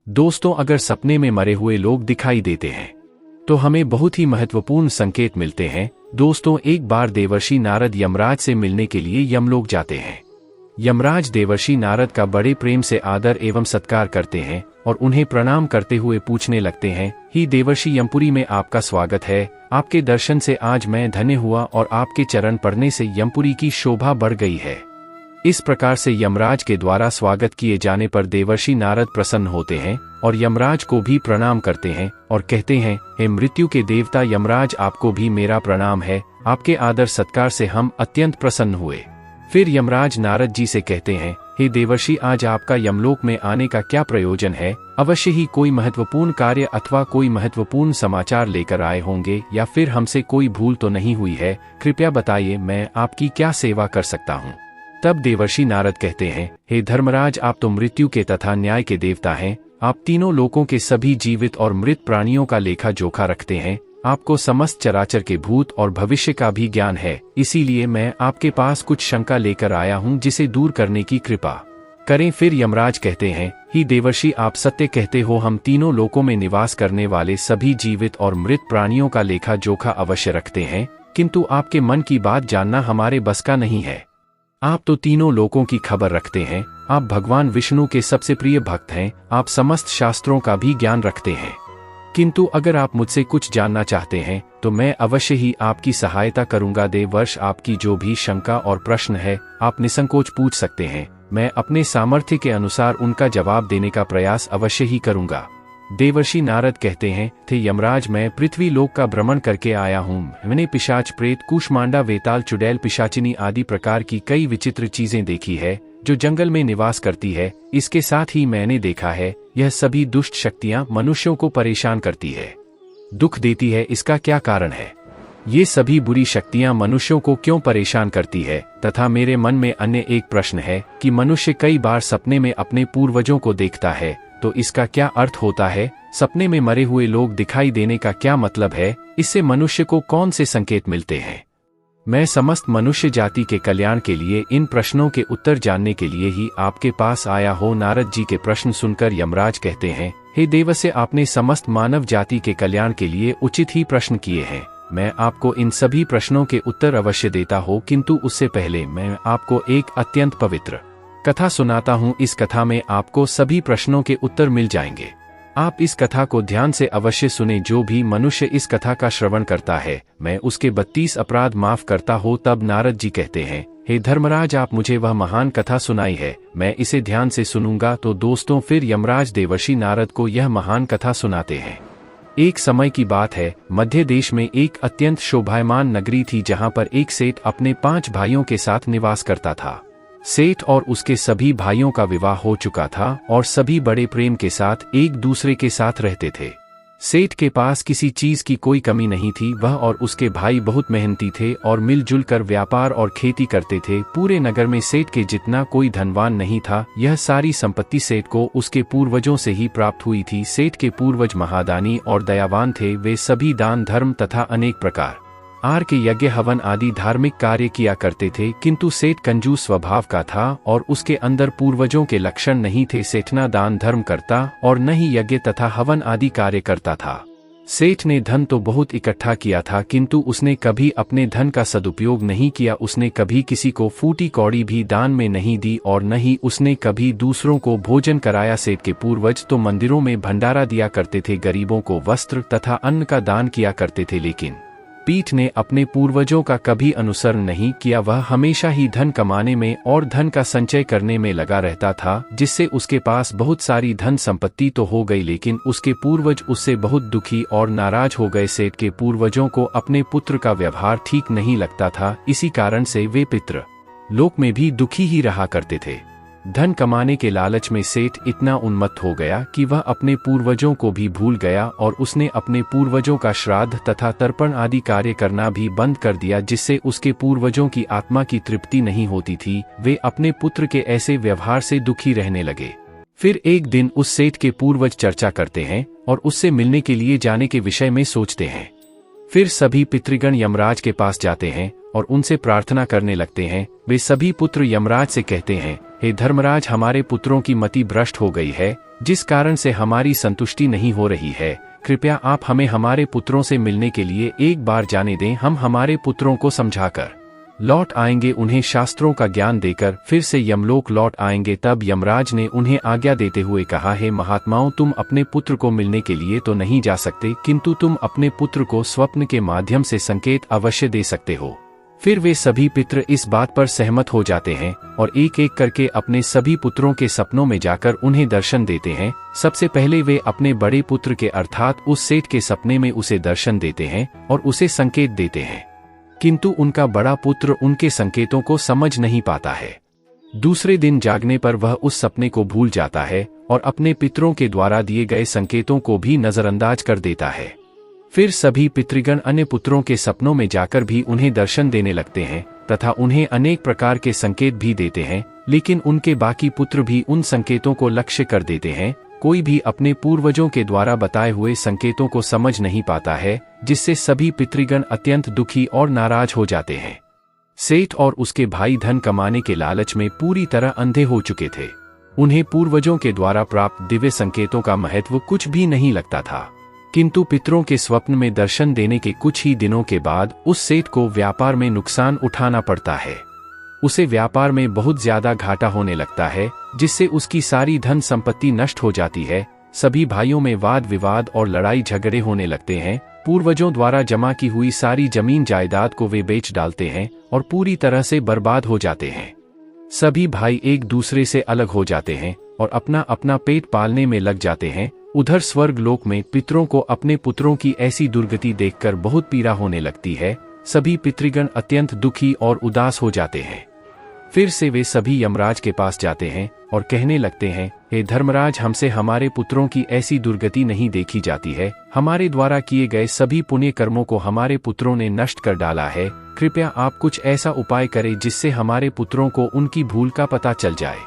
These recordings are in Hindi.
दोस्तों, अगर सपने में मरे हुए लोग दिखाई देते हैं तो हमें बहुत ही महत्वपूर्ण संकेत मिलते हैं। दोस्तों, एक बार देवर्षि नारद यमराज से मिलने के लिए यमलोक जाते हैं। यमराज देवर्षि नारद का बड़े प्रेम से आदर एवं सत्कार करते हैं और उन्हें प्रणाम करते हुए पूछने लगते हैं, ही देवर्षि, यमपुरी में आपका स्वागत है। आपके दर्शन से आज मैं धन्य हुआ और आपके चरण पड़ने से यमपुरी की शोभा बढ़ गई है। इस प्रकार से यमराज के द्वारा स्वागत किए जाने पर देवर्षि नारद प्रसन्न होते हैं और यमराज को भी प्रणाम करते हैं और कहते हैं, हे मृत्यु के देवता यमराज, आपको भी मेरा प्रणाम है। आपके आदर सत्कार से हम अत्यंत प्रसन्न हुए। फिर यमराज नारद जी से कहते हैं, हे देवर्षि, आज आपका यमलोक में आने का क्या प्रयोजन है? अवश्य ही कोई महत्वपूर्ण कार्य अथवा कोई महत्वपूर्ण समाचार लेकर आए होंगे, या फिर हमसे कोई भूल तो नहीं हुई है? कृपया बताइए, मैं आपकी क्या सेवा कर सकता हूँ? तब देवर्षि नारद कहते हैं, हे धर्मराज, आप तो मृत्यु के तथा न्याय के देवता हैं। आप तीनों लोकों के सभी जीवित और मृत प्राणियों का लेखा जोखा रखते हैं। आपको समस्त चराचर के भूत और भविष्य का भी ज्ञान है। इसीलिए मैं आपके पास कुछ शंका लेकर आया हूँ, जिसे दूर करने की कृपा करें। फिर यमराज कहते हैं, ही देवर्षि, आप सत्य कहते हो। हम तीनों लोकों में निवास करने वाले सभी जीवित और मृत प्राणियों का लेखा जोखा अवश्य रखते हैं, किंतु आपके मन की बात जानना हमारे बस का नहीं है। आप तो तीनों लोकों की खबर रखते हैं। आप भगवान विष्णु के सबसे प्रिय भक्त हैं। आप समस्त शास्त्रों का भी ज्ञान रखते हैं। किंतु अगर आप मुझसे कुछ जानना चाहते हैं तो मैं अवश्य ही आपकी सहायता करूंगा। देवर्ष, आपकी जो भी शंका और प्रश्न है, आप निसंकोच पूछ सकते हैं। मैं अपने सामर्थ्य के अनुसार उनका जवाब देने का प्रयास अवश्य ही करूंगा। देवर्षि नारद कहते हैं, थे यमराज, मैं पृथ्वी लोक का भ्रमण करके आया हूँ। मैंने पिशाच, प्रेत, कूष्मांडा, वेताल, चुड़ैल, पिशाचिनी आदि प्रकार की कई विचित्र चीजें देखी है जो जंगल में निवास करती है। इसके साथ ही मैंने देखा है, यह सभी दुष्ट शक्तियां मनुष्यों को परेशान करती है, दुख देती है। इसका क्या कारण है? ये सभी बुरी शक्तियां मनुष्यों को क्यों परेशान करती है? तथा मेरे मन में अन्य एक प्रश्न है कि मनुष्य कई बार सपने में अपने पूर्वजों को देखता है, तो इसका क्या अर्थ होता है? सपने में मरे हुए लोग दिखाई देने का क्या मतलब है? इससे मनुष्य को कौन से संकेत मिलते हैं? मैं समस्त मनुष्य जाति के कल्याण के लिए इन प्रश्नों के उत्तर जानने के लिए ही आपके पास आया हो। नारद जी के प्रश्न सुनकर यमराज कहते हैं, हे देवस्य, आपने समस्त मानव जाति के कल्याण के लिए उचित ही प्रश्न किए हैं। मैं आपको इन सभी प्रश्नों के उत्तर अवश्य देता हूँ, किंतु उससे पहले मैं आपको एक अत्यंत पवित्र कथा सुनाता हूँ। इस कथा में आपको सभी प्रश्नों के उत्तर मिल जाएंगे। आप इस कथा को ध्यान से अवश्य सुने। जो भी मनुष्य इस कथा का श्रवण करता है, मैं उसके 32 अपराध माफ करता हो। तब नारद जी कहते हैं, हे धर्मराज, आप मुझे वह महान कथा सुनाई है, मैं इसे ध्यान से सुनूंगा। तो दोस्तों, फिर यमराज देवर्षि नारद को यह महान कथा सुनाते हैं। एक समय की बात है, मध्य देश में एक अत्यंत शोभायमान नगरी थी, जहाँ पर एक सेठ अपने 5 भाइयों के साथ निवास करता था। सेठ और उसके सभी भाइयों का विवाह हो चुका था और सभी बड़े प्रेम के साथ एक दूसरे के साथ रहते थे। सेठ के पास किसी चीज की कोई कमी नहीं थी। वह और उसके भाई बहुत मेहनती थे और मिलजुल कर व्यापार और खेती करते थे। पूरे नगर में सेठ के जितना कोई धनवान नहीं था। यह सारी संपत्ति सेठ को उसके पूर्वजों से ही प्राप्त हुई थी। सेठ के पूर्वज महादानी और दयावान थे। वे सभी दान, धर्म तथा अनेक प्रकार के यज्ञ, हवन आदि धार्मिक कार्य किया करते थे। किंतु सेठ कंजूस स्वभाव का था और उसके अंदर पूर्वजों के लक्षण नहीं थे। सेठ न दान धर्म करता और न ही यज्ञ तथा हवन आदि कार्य करता था। सेठ ने धन तो बहुत इकट्ठा किया था, किंतु उसने कभी अपने धन का सदुपयोग नहीं किया। उसने कभी किसी को फूटी कौड़ी भी दान में नहीं दी और न ही उसने कभी दूसरों को भोजन कराया। सेठ के पूर्वज तो मंदिरों में भंडारा दिया करते थे, गरीबों को वस्त्र तथा अन्न का दान किया करते थे, लेकिन पीठ ने अपने पूर्वजों का कभी अनुसरण नहीं किया। वह हमेशा ही धन कमाने में और धन का संचय करने में लगा रहता था, जिससे उसके पास बहुत सारी धन संपत्ति तो हो गई, लेकिन उसके पूर्वज उससे बहुत दुखी और नाराज हो गए। सेठ के पूर्वजों को अपने पुत्र का व्यवहार ठीक नहीं लगता था। इसी कारण से वे पितृ लोक में भी दुखी ही रहा करते थे। धन कमाने के लालच में सेठ इतना उन्मत्त हो गया कि वह अपने पूर्वजों को भी भूल गया और उसने अपने पूर्वजों का श्राद्ध तथा तर्पण आदि कार्य करना भी बंद कर दिया, जिससे उसके पूर्वजों की आत्मा की तृप्ति नहीं होती थी। वे अपने पुत्र के ऐसे व्यवहार से दुखी रहने लगे। फिर एक दिन उस सेठ के पूर्वज चर्चा करते हैं और उससे मिलने के लिए जाने के विषय में सोचते हैं। फिर सभी पितृगण यमराज के पास जाते हैं और उनसे प्रार्थना करने लगते हैं। वे सभी पुत्र यमराज से कहते हैं, हे धर्मराज, हमारे पुत्रों की मति भ्रष्ट हो गई है। जिस कारण से हमारी संतुष्टि नहीं हो रही है, कृपया आप हमें हमारे पुत्रों से मिलने के लिए एक बार जाने दें। हम हमारे पुत्रों को समझाकर लौट आएंगे, उन्हें शास्त्रों का ज्ञान देकर फिर से यमलोक लौट आएंगे। तब यमराज ने उन्हें आज्ञा देते हुए कहा, हे महात्माओं, तुम अपने पुत्र को मिलने के लिए तो नहीं जा सकते, किंतु तुम अपने पुत्र को स्वप्न के माध्यम से संकेत अवश्य दे सकते हो। फिर वे सभी पितृ इस बात पर सहमत हो जाते हैं और एक एक करके अपने सभी पुत्रों के सपनों में जाकर उन्हें दर्शन देते हैं। सबसे पहले वे अपने बड़े पुत्र के अर्थात उस सेठ के सपने में उसे दर्शन देते हैं और उसे संकेत देते हैं, किंतु उनका बड़ा पुत्र उनके संकेतों को समझ नहीं पाता है। दूसरे दिन जागने पर वह उस सपने को भूल जाता है और अपने पितरों के द्वारा दिए गए संकेतों को भी नजरअंदाज कर देता है। फिर सभी पितृगण अन्य पुत्रों के सपनों में जाकर भी उन्हें दर्शन देने लगते हैं तथा उन्हें अनेक प्रकार के संकेत भी देते हैं, लेकिन उनके बाकी पुत्र भी उन संकेतों को लक्ष्य कर देते हैं। कोई भी अपने पूर्वजों के द्वारा बताए हुए संकेतों को समझ नहीं पाता है, जिससे सभी पितृगण अत्यंत दुखी और नाराज हो जाते हैं। सेठ और उसके भाई धन कमाने के लालच में पूरी तरह अंधे हो चुके थे। उन्हें पूर्वजों के द्वारा प्राप्त दिव्य संकेतों का महत्व कुछ भी नहीं लगता था, किंतु पितरों के स्वप्न में दर्शन देने के कुछ ही दिनों के बाद उस सेठ को व्यापार में नुकसान उठाना पड़ता है। उसे व्यापार में बहुत ज्यादा घाटा होने लगता है, जिससे उसकी सारी धन संपत्ति नष्ट हो जाती है। सभी भाइयों में वाद विवाद और लड़ाई झगड़े होने लगते हैं। पूर्वजों द्वारा जमा की हुई सारी जमीन जायदाद को वे बेच डालते हैं और पूरी तरह से बर्बाद हो जाते हैं। सभी भाई एक दूसरे से अलग हो जाते हैं और अपना अपना पेट पालने में लग जाते हैं। उधर स्वर्ग लोक में पितरों को अपने पुत्रों की ऐसी दुर्गति देखकर बहुत पीड़ा होने लगती है। सभी पितृगण अत्यंत दुखी और उदास हो जाते हैं। फिर से वे सभी यमराज के पास जाते हैं और कहने लगते हैं, हे धर्मराज, हमसे हमारे पुत्रों की ऐसी दुर्गति नहीं देखी जाती है। हमारे द्वारा किए गए सभी पुण्य कर्मों को हमारे पुत्रों ने नष्ट कर डाला है। कृपया आप कुछ ऐसा उपाय करें जिससे हमारे पुत्रों को उनकी भूल का पता चल जाए।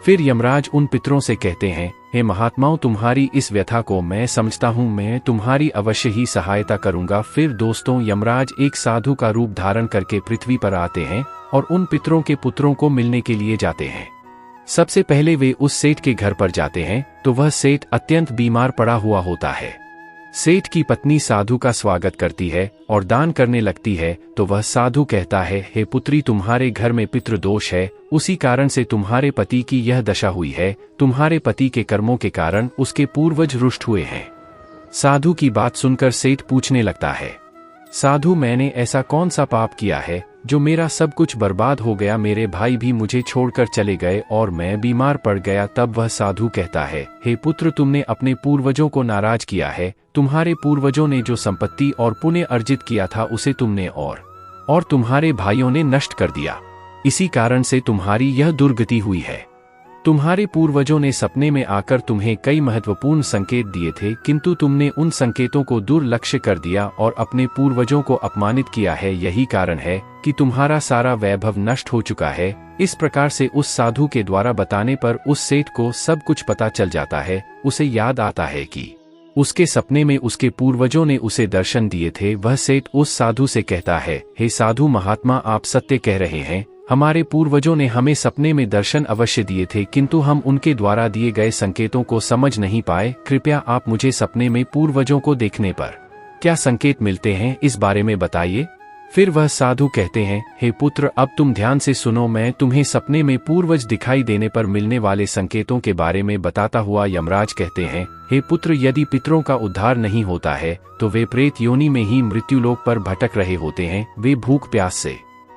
फिर यमराज उन पितरों से कहते हैं, हे महात्माओं, तुम्हारी इस व्यथा को मैं समझता हूँ, मैं तुम्हारी अवश्य ही सहायता करूंगा। फिर दोस्तों, यमराज एक साधु का रूप धारण करके पृथ्वी पर आते हैं और उन पितरों के पुत्रों को मिलने के लिए जाते हैं। सबसे पहले वे उस सेठ के घर पर जाते हैं तो वह सेठ अत्यंत बीमार पड़ा हुआ होता है। सेठ की पत्नी साधु का स्वागत करती है और दान करने लगती है तो वह साधु कहता है, हे पुत्री, तुम्हारे घर में पितृदोष है, उसी कारण से तुम्हारे पति की यह दशा हुई है। तुम्हारे पति के कर्मों के कारण उसके पूर्वज रुष्ट हुए हैं। साधु की बात सुनकर सेठ पूछने लगता है, साधु, मैंने ऐसा कौन सा पाप किया है जो मेरा सब कुछ बर्बाद हो गया? मेरे भाई भी मुझे छोड़कर चले गए और मैं बीमार पड़ गया। तब वह साधु कहता है, हे पुत्र, तुमने अपने पूर्वजों को नाराज किया है। तुम्हारे पूर्वजों ने जो संपत्ति और पुण्य अर्जित किया था उसे तुमने और तुम्हारे भाइयों ने नष्ट कर दिया। इसी कारण से तुम्हारी यह दुर्गति हुई है। तुम्हारे पूर्वजों ने सपने में आकर तुम्हें कई महत्वपूर्ण संकेत दिए थे, किंतु तुमने उन संकेतों को दुर्लक्ष्य कर दिया और अपने पूर्वजों को अपमानित किया है। यही कारण है कि तुम्हारा सारा वैभव नष्ट हो चुका है। इस प्रकार से उस साधु के द्वारा बताने पर उस सेठ को सब कुछ पता चल जाता है। उसे याद आता है कि उसके सपने में उसके पूर्वजों ने उसे दर्शन दिए थे। वह सेठ उस साधु से कहता है, हे साधु महात्मा, आप सत्य कह रहे हैं। हमारे पूर्वजों ने हमें सपने में दर्शन अवश्य दिए थे, किंतु हम उनके द्वारा दिए गए संकेतों को समझ नहीं पाए। कृपया आप मुझे सपने में पूर्वजों को देखने पर क्या संकेत मिलते हैं, इस बारे में बताइए। फिर वह साधु कहते हैं, हे पुत्र, अब तुम ध्यान से सुनो। मैं तुम्हें सपने में पूर्वज दिखाई देने पर मिलने वाले संकेतों के बारे में बताता हुआ यमराज कहते हैं, हे पुत्र, यदि पितरों का उद्धार नहीं होता है तो वे प्रेत योनि में ही मृत्युलोक पर भटक रहे होते हैं। वे भूख प्यास से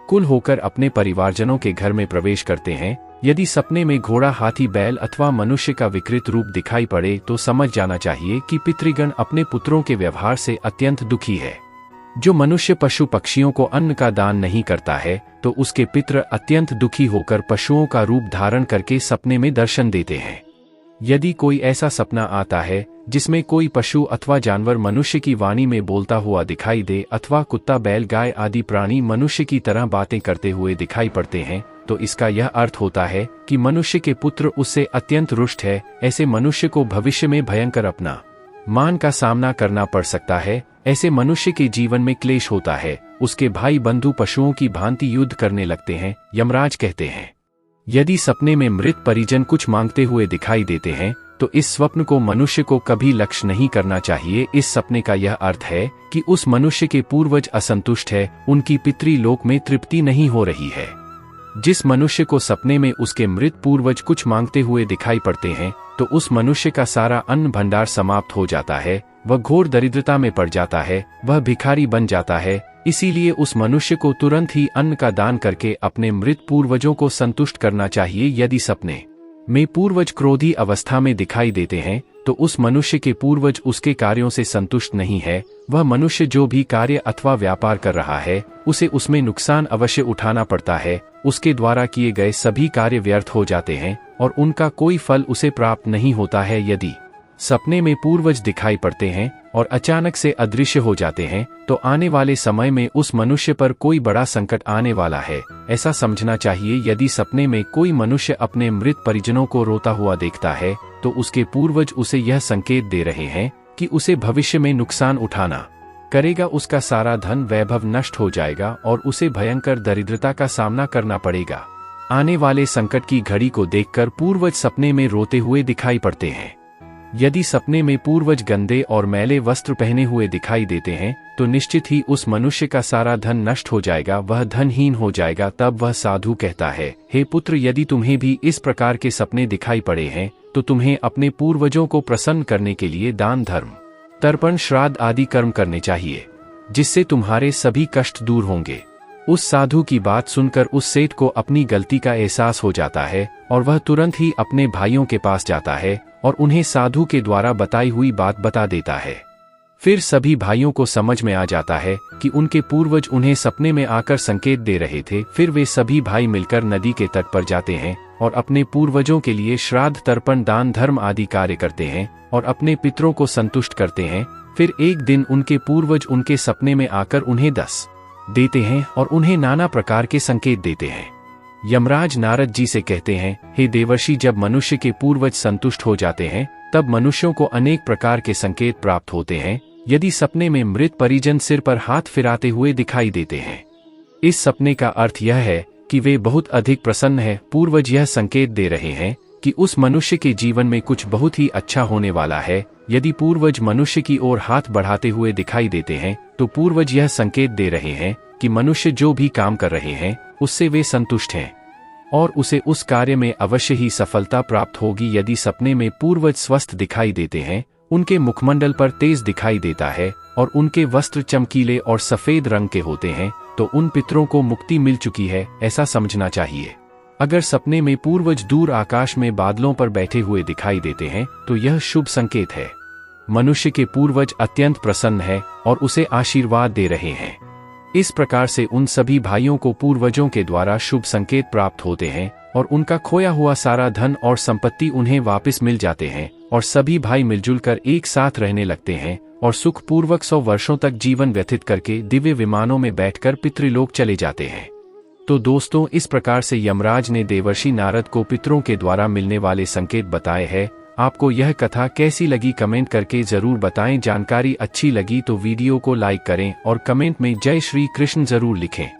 कुल होकर अपने परिवारजनों के घर में प्रवेश करते हैं। यदि सपने में घोड़ा, हाथी, बैल अथवा मनुष्य का विकृत रूप दिखाई पड़े तो समझ जाना चाहिए कि पितृगण अपने पुत्रों के व्यवहार से अत्यंत दुखी है। जो मनुष्य पशु पक्षियों को अन्न का दान नहीं करता है तो उसके पितृ अत्यंत दुखी होकर पशुओं का रूप धारण करके सपने में दर्शन देते हैं। यदि कोई ऐसा सपना आता है जिसमें कोई पशु अथवा जानवर मनुष्य की वाणी में बोलता हुआ दिखाई दे अथवा कुत्ता, बैल, गाय आदि प्राणी मनुष्य की तरह बातें करते हुए दिखाई पड़ते हैं तो इसका यह अर्थ होता है कि मनुष्य के पुत्र उससे अत्यंत रुष्ट है। ऐसे मनुष्य को भविष्य में भयंकर अपमान का सामना करना पड़ सकता है। ऐसे मनुष्य के जीवन में क्लेश होता है। उसके भाई बंधु पशुओं की भांति युद्ध करने लगते हैं। यमराज कहते हैं, यदि सपने में मृत परिजन कुछ मांगते हुए दिखाई देते हैं तो इस स्वप्न को मनुष्य को कभी लक्ष्य नहीं करना चाहिए। इस सपने का यह अर्थ है कि उस मनुष्य के पूर्वज असंतुष्ट है, उनकी पितृलोक में तृप्ति नहीं हो रही है। जिस मनुष्य को सपने में उसके मृत पूर्वज कुछ मांगते हुए दिखाई पड़ते हैं, तो उस मनुष्य का सारा अन्न भंडार समाप्त हो जाता है, वह घोर दरिद्रता में पड़ जाता है, वह भिखारी बन जाता है। इसीलिए उस मनुष्य को तुरंत ही अन्न का दान करके अपने मृत पूर्वजों को संतुष्ट करना चाहिए। यदि सपने में पूर्वज क्रोधी अवस्था में दिखाई देते हैं, तो उस मनुष्य के पूर्वज उसके कार्यों से संतुष्ट नहीं है। वह मनुष्य जो भी कार्य अथवा व्यापार कर रहा है, उसे उसमें नुकसान अवश्य उठाना पड़ता है। उसके द्वारा किए गए सभी कार्य व्यर्थ हो जाते हैं और उनका कोई फल उसे प्राप्त नहीं होता है। यदि सपने में पूर्वज दिखाई पड़ते हैं और अचानक से अदृश्य हो जाते हैं, तो आने वाले समय में उस मनुष्य पर कोई बड़ा संकट आने वाला है, ऐसा समझना चाहिए। यदि सपने में कोई मनुष्य अपने मृत परिजनों को रोता हुआ देखता है, तो उसके पूर्वज उसे यह संकेत दे रहे हैं कि उसे भविष्य में नुकसान उठाना करेगा, उसका सारा धन वैभव नष्ट हो जाएगा और उसे भयंकर दरिद्रता का सामना करना पड़ेगा। आने वाले संकट की घड़ी को देखकर पूर्वज सपने में रोते हुए दिखाई पड़ते हैं। यदि सपने में पूर्वज गंदे और मैले वस्त्र पहने हुए दिखाई देते हैं, तो निश्चित ही उस मनुष्य का सारा धन नष्ट हो जाएगा, वह धनहीन हो जाएगा। तब वह साधु कहता है, हे पुत्र, यदि तुम्हें भी इस प्रकार के सपने दिखाई पड़े हैं, तो तुम्हें अपने पूर्वजों को प्रसन्न करने के लिए दान, धर्म, तर्पण, श्राद्ध आदि कर्म करने चाहिए, जिससे तुम्हारे सभी कष्ट दूर होंगे। उस साधु की बात सुनकर उस सेठ को अपनी गलती का एहसास हो जाता है और वह तुरंत ही अपने भाइयों के पास जाता है और उन्हें साधु के द्वारा बताई हुई बात बता देता है। फिर सभी भाइयों को समझ में आ जाता है कि उनके पूर्वज उन्हें सपने में आकर संकेत दे रहे थे। फिर वे सभी भाई मिलकर नदी के तट पर जाते हैं और अपने पूर्वजों के लिए श्राद्ध, तर्पण, दान, धर्म आदि कार्य करते हैं और अपने पितरों को संतुष्ट करते हैं। फिर एक दिन उनके पूर्वज उनके सपने में आकर उन्हें दस देते हैं और उन्हें नाना प्रकार के संकेत देते हैं। यमराज नारद जी से कहते हैं, हे देवर्षि, जब मनुष्य के पूर्वज संतुष्ट हो जाते हैं, तब मनुष्यों को अनेक प्रकार के संकेत प्राप्त होते हैं। यदि सपने में मृत परिजन सिर पर हाथ फिराते हुए दिखाई देते हैं, इस सपने का अर्थ यह है कि वे बहुत अधिक प्रसन्न हैं। पूर्वज यह संकेत दे रहे हैं कि उस मनुष्य के जीवन में कुछ बहुत ही अच्छा होने वाला है। यदि पूर्वज मनुष्य की ओर हाथ बढ़ाते हुए दिखाई देते हैं, तो पूर्वज यह संकेत दे रहे हैं कि मनुष्य जो भी काम कर रहे हैं, उससे वे संतुष्ट हैं और उसे उस कार्य में अवश्य ही सफलता प्राप्त होगी। यदि सपने में पूर्वज स्वस्थ दिखाई देते हैं, उनके मुखमंडल पर तेज दिखाई देता है और उनके वस्त्र चमकीले और सफेद रंग के होते हैं, तो उन पितरों को मुक्ति मिल चुकी है, ऐसा समझना चाहिए। अगर सपने में पूर्वज दूर आकाश में बादलों पर बैठे हुए दिखाई देते हैं, तो यह शुभ संकेत है। मनुष्य के पूर्वज अत्यंत प्रसन्न है और उसे आशीर्वाद दे रहे हैं। इस प्रकार से उन सभी भाइयों को पूर्वजों के द्वारा शुभ संकेत प्राप्त होते हैं और उनका खोया हुआ सारा धन और संपत्ति उन्हें वापस मिल जाते हैं और सभी भाई मिलजुल कर एक साथ रहने लगते हैं और सुखपूर्वक 100 वर्षों तक जीवन व्यतीत करके दिव्य विमानों में बैठकर पितृलोक चले जाते हैं। तो दोस्तों, इस प्रकार से यमराज ने देवर्षि नारद को पितरों के द्वारा मिलने वाले संकेत बताए हैं। आपको यह कथा कैसी लगी कमेंट करके जरूर बताएं। जानकारी अच्छी लगी तो वीडियो को लाइक करें और कमेंट में जय श्री कृष्ण जरूर लिखें।